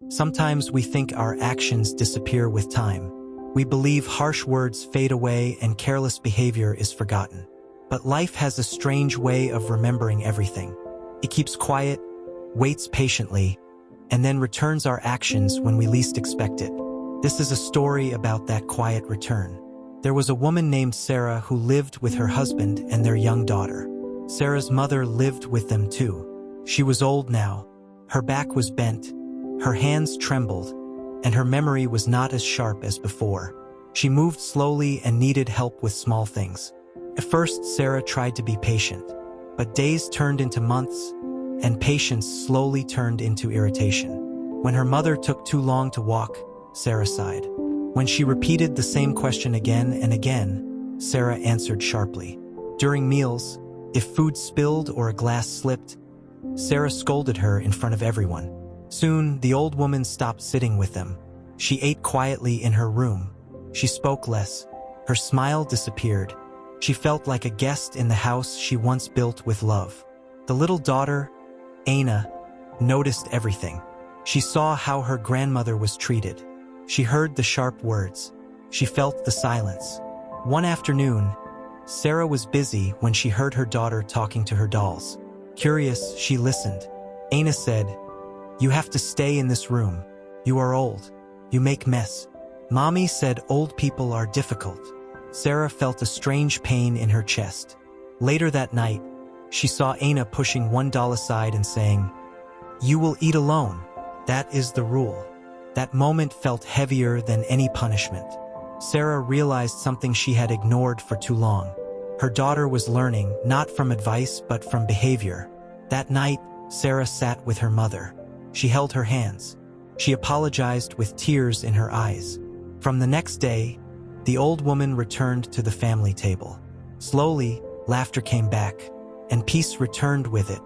Sometimes we think our actions disappear with time. We believe harsh words fade away and careless behavior is forgotten. But life has a strange way of remembering everything. It keeps quiet, waits patiently, and then returns our actions when we least expect it. This is a story about that quiet return. There was a woman named Sarah who lived with her husband and their young daughter. Sarah's mother lived with them too. She was old now. Her back was bent, her hands trembled, and her memory was not as sharp as before. She moved slowly and needed help with small things. At first, Sarah tried to be patient, but days turned into months, and patience slowly turned into irritation. When her mother took too long to walk, Sarah sighed. When she repeated the same question again and again, Sarah answered sharply. During meals, if food spilled or a glass slipped, Sarah scolded her in front of everyone. Soon, the old woman stopped sitting with them. She ate quietly in her room. She spoke less. Her smile disappeared. She felt like a guest in the house she once built with love. The little daughter, Aina, noticed everything. She saw how her grandmother was treated. She heard the sharp words. She felt the silence. One afternoon, Sarah was busy when she heard her daughter talking to her dolls. Curious, she listened. Aina said, "You have to stay in this room. You are old. You make mess." Mommy said old people are difficult. Sarah felt a strange pain in her chest. Later that night, she saw Aina pushing one doll aside and saying, "You will eat alone. That is the rule." That moment felt heavier than any punishment. Sarah realized something she had ignored for too long. Her daughter was learning, not from advice but from behavior. That night, Sarah sat with her mother. She held her hands. She apologized with tears in her eyes. From the next day, the old woman returned to the family table. Slowly, laughter came back, and peace returned with it,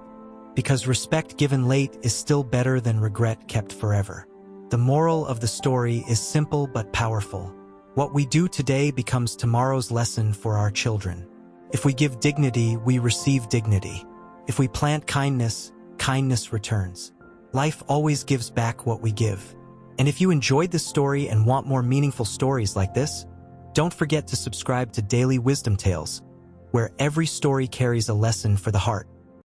because respect given late is still better than regret kept forever. The moral of the story is simple but powerful. What we do today becomes tomorrow's lesson for our children. If we give dignity, we receive dignity. If we plant kindness, kindness returns. Life always gives back what we give. And if you enjoyed this story and want more meaningful stories like this, don't forget to subscribe to Daily Wisdom Tales, where every story carries a lesson for the heart.